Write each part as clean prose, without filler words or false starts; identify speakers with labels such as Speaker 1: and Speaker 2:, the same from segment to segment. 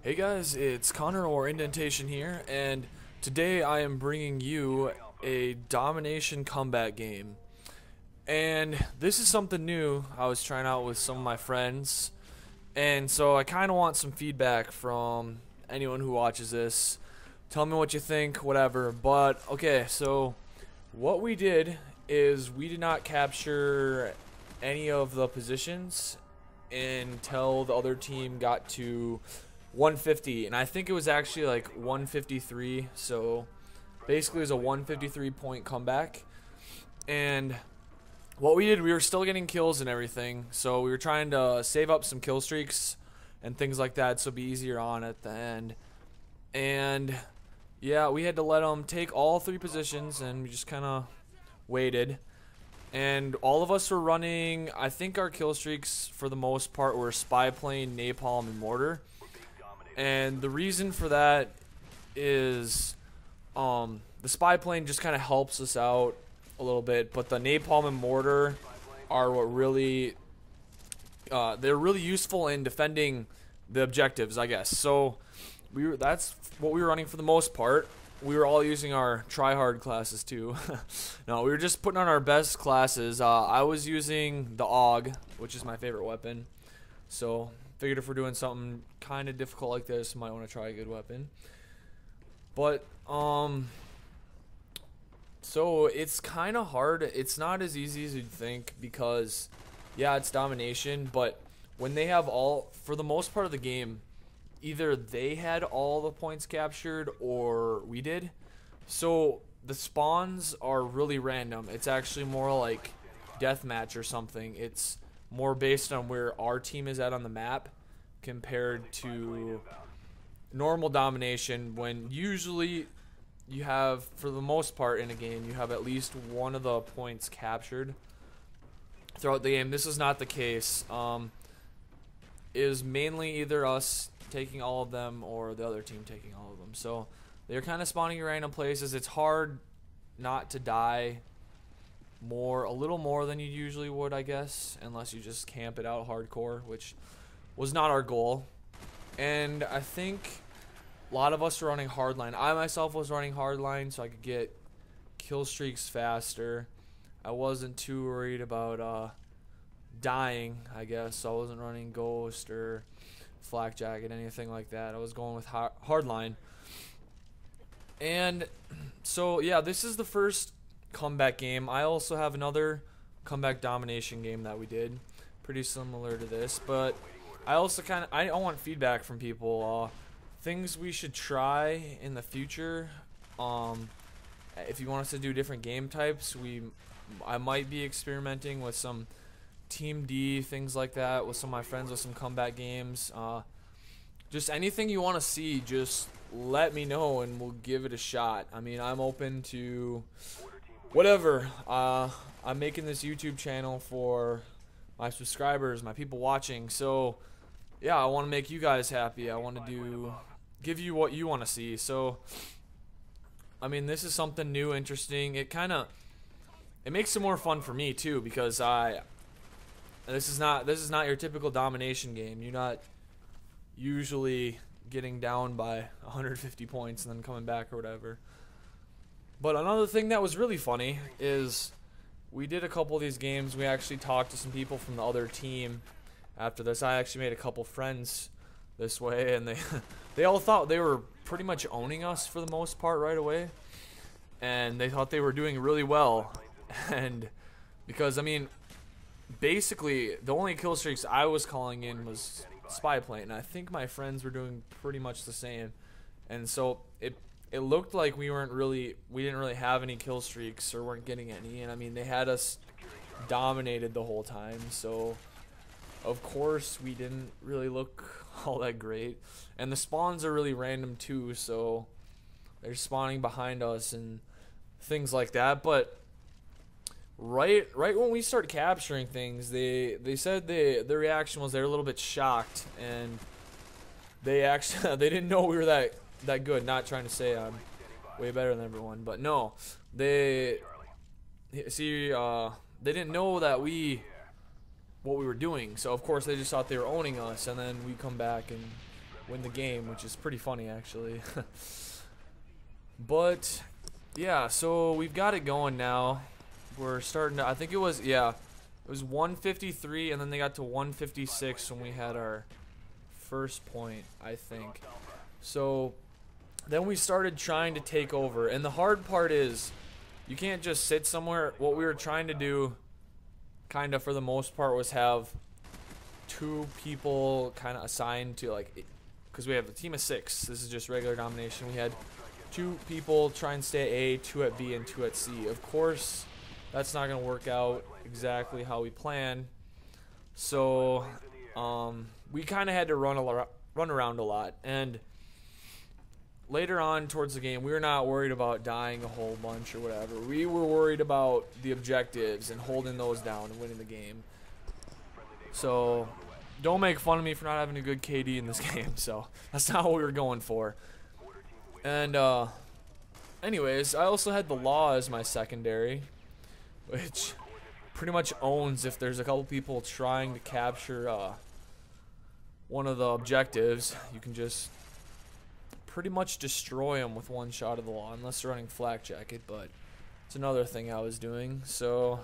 Speaker 1: Hey guys, it's Connor or Indentation here, and today I am bringing you a domination comeback game. And this is something new I was trying out with some of my friends, and so I kind of want some feedback from anyone who watches this. Tell me what you think, whatever. But okay, so what we did is we did not capture any of the positions until the other team got to 150, and I think it was actually like 153, so basically it was a 153 point comeback. And what we did, we were still getting kills and everything, so we were trying to save up some kill streaks and things like that so it'd be easier on at the end. And yeah, we had to let them take all three positions, and we just kind of waited. And all of us were running, I think our kill streaks for the most part were spy plane, napalm, and mortar. And the reason for that is the spy plane just kind of helps us out a little bit, but the napalm and mortar are what really they're really useful in defending the objectives, I guess. So that's what we were running for the most part. We were all using our try-hard classes too. No, we were just putting on our best classes. I was using the AUG, which is my favorite weapon. So figured if we're doing something kind of difficult like this, might want to try a good weapon. But so it's kind of hard. It's not as easy as you'd think because yeah, it's domination, but when they have all, for the most part of the game, either they had all the points captured or we did. So the spawns are really random. It's actually more like deathmatch or something. It's more based on where our team is at on the map compared to normal domination, when usually you have, for the most part in a game, you have at least one of the points captured throughout the game. This is not the case. It is mainly either us taking all of them or the other team taking all of them. So they're kind of spawning in random places. It's hard not to die a little more than you usually would, I guess, unless you just camp it out hardcore, which was not our goal. And I think a lot of us were running hardline. I myself was running hardline so I could get kill streaks faster. I wasn't too worried about dying, I guess, so I wasn't running ghost or flak jacket, anything like that. I was going with hardline. And so yeah, this is the first comeback game. I also have another comeback domination game that we did, pretty similar to this, but I also I want feedback from people, things we should try in the future. If you want us to do different game types, I might be experimenting with some Team D, things like that, with some of my friends with some comeback games. Just anything you want to see, just let me know and we'll give it a shot. I mean, I'm open to whatever. I'm making this YouTube channel for my subscribers, my people watching, so yeah, I want to make you guys happy. I want to give you what you want to see. So I mean, this is something new, interesting. It makes it more fun for me too, because this is not your typical domination game. You're not usually getting down by 150 points and then coming back or whatever. But another thing that was really funny is we did a couple of these games. We actually talked to some people from the other team after this. I actually made a couple friends this way, and they all thought they were pretty much owning us for the most part right away, and they thought they were doing really well. And because I mean, basically the only kill streaks I was calling in was spy plane, and I think my friends were doing pretty much the same. And so it looked like we didn't really have any kill streaks or weren't getting any, and I mean, they had us dominated the whole time, so of course we didn't really look all that great. And the spawns are really random too, so they're spawning behind us and things like that. But right when we start capturing things, they said their reaction was they're a little bit shocked, and they they didn't know we were that good. Not trying to say I'm way better than everyone, but no, they didn't know that what we were doing, so of course they just thought they were owning us, and then we come back and win the game, which is pretty funny actually. But yeah, so we've got it going now. We're starting to, I think it was, yeah, it was 153 and then they got to 156 when we had our first point, I think. So then we started trying to take over, and the hard part is you can't just sit somewhere. What we were trying to do, kind of for the most part, was have 2 people kind of assigned to, like, because we have a team of 6. This is just regular domination. We had 2 people try and stay at A, 2 at B, and 2 at C. Of course, that's not going to work out exactly how we planned. So we kind of had to run around a lot. And later on towards the game, we were not worried about dying a whole bunch or whatever. We were worried about the objectives and holding those down and winning the game. So don't make fun of me for not having a good KD in this game. So that's not what we were going for. And anyways, I also had the law as my secondary, which pretty much owns if there's a couple people trying to capture one of the objectives, you can just pretty much destroy them with one shot of the law, unless they're running flak jacket. But it's another thing I was doing. So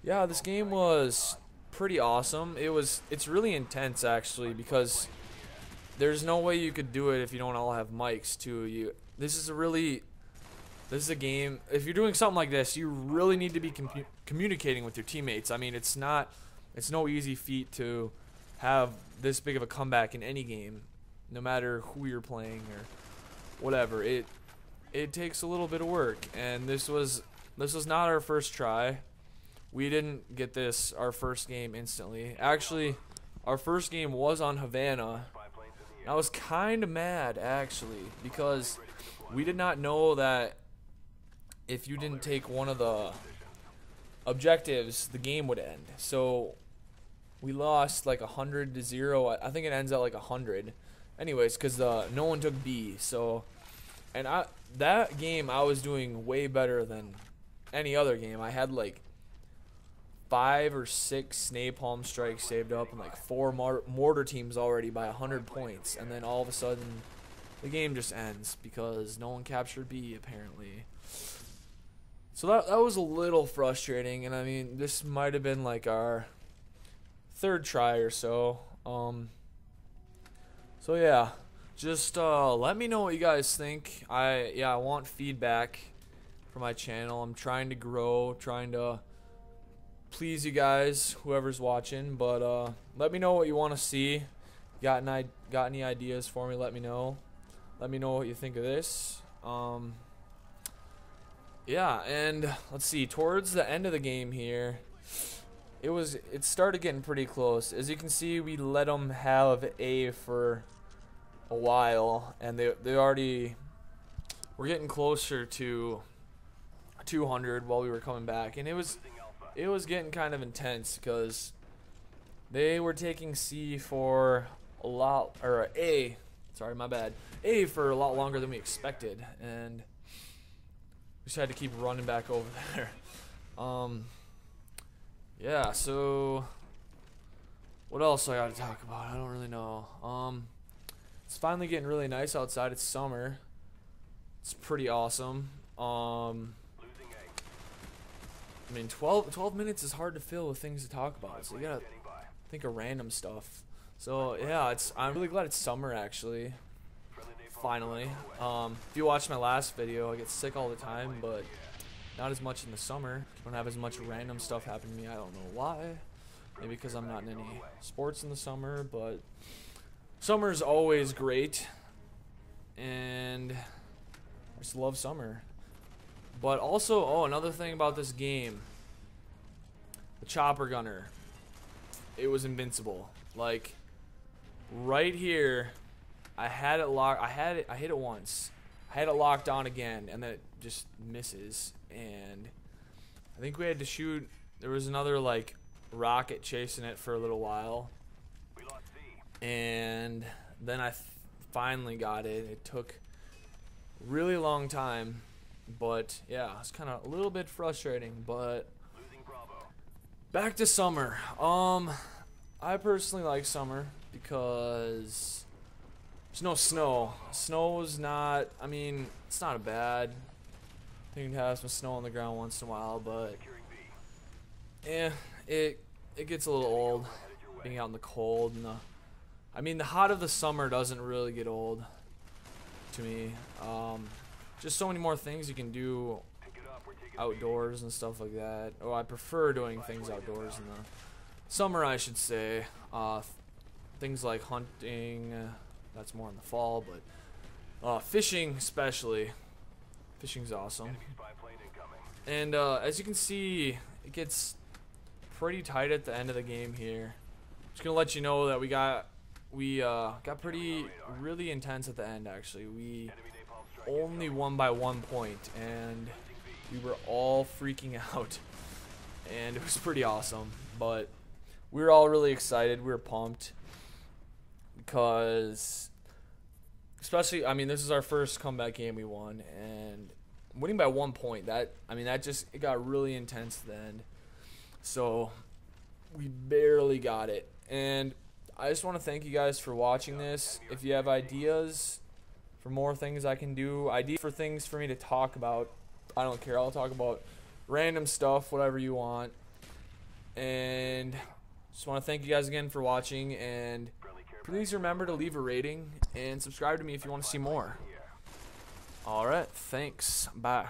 Speaker 1: yeah, this game was pretty awesome. It's really intense actually, because there's no way you could do it if you don't all have mics too. This is a game. If you're doing something like this, you really need to be communicating with your teammates. I mean, it's no easy feat to have this big of a comeback in any game, no matter who you're playing or whatever. It takes a little bit of work, and this was not our first try. We didn't get our first game instantly. Actually, our first game was on Havana. I was kind of mad actually, because we did not know that if you didn't take one of the objectives, the game would end. So we lost like 100-0. I think it ends at like 100. Anyways, because no one took B. So, and that game I was doing way better than any other game. I had like 5 or 6 napalm strikes saved up and like 4 mortar teams already by 100 points. And then all of a sudden, the game just ends because no one captured B apparently. So that was a little frustrating, and I mean, this might have been like our 3rd try or so. So yeah, just let me know what you guys think. I want feedback for my channel. I'm trying to grow, trying to please you guys, whoever's watching. But let me know what you want to see. Got any ideas for me? Let me know. Let me know what you think of this. Yeah, and let's see, towards the end of the game here, it started getting pretty close. As you can see, we let them have A for a while, and they already were getting closer to 200 while we were coming back, and it was getting kind of intense because they were taking C for a lot, or A, sorry, my bad, A for a lot longer than we expected, and we just had to keep running back over there. Yeah, so what else I gotta talk about? I don't really know. It's finally getting really nice outside. It's summer. It's pretty awesome. I mean, 12 minutes is hard to fill with things to talk about, so you gotta think of random stuff. So yeah, I'm really glad it's summer actually. Finally. If you watched my last video, I get sick all the time, but not as much in the summer. Don't have as much random stuff happen to me. I don't know why. Maybe because I'm not in any sports in the summer, but summer's always great, and I just love summer. But also, another thing about this game, the chopper gunner, it was invincible. Like right here, I had it locked. I hit it once. I had it locked on again, and then it just misses. And I think we had to shoot. There was another like rocket chasing it for a little while, and then I finally got it. It took a really long time, but yeah, it's kind of a little bit frustrating. But back to summer. I personally like summer because there's no snow. Snow's not, I mean, it's not a bad thing to have some snow on the ground once in a while, but yeah, it gets a little old being out in the cold. And I mean, the hot of the summer doesn't really get old to me. Just so many more things you can do outdoors and stuff like that. Oh, I prefer doing things outdoors in the summer, I should say. Things like hunting, that's more in the fall, but fishing especially. Fishing's awesome. And as you can see, it gets pretty tight at the end of the game here. Just gonna let you know that we got really intense at the end. Actually, we only won by 1 point, and we were all freaking out, and it was pretty awesome. But we were all really excited. We were pumped because, especially, I mean, this is our first comeback game we won, and winning by 1 point. That it got really intense at the end. So we barely got it, and I just want to thank you guys for watching this. If you have ideas for more things I can do, ideas for things for me to talk about, I don't care. I'll talk about random stuff, whatever you want. And just want to thank you guys again for watching, and please remember to leave a rating and subscribe to me if you want to see more. Alright, thanks. Bye.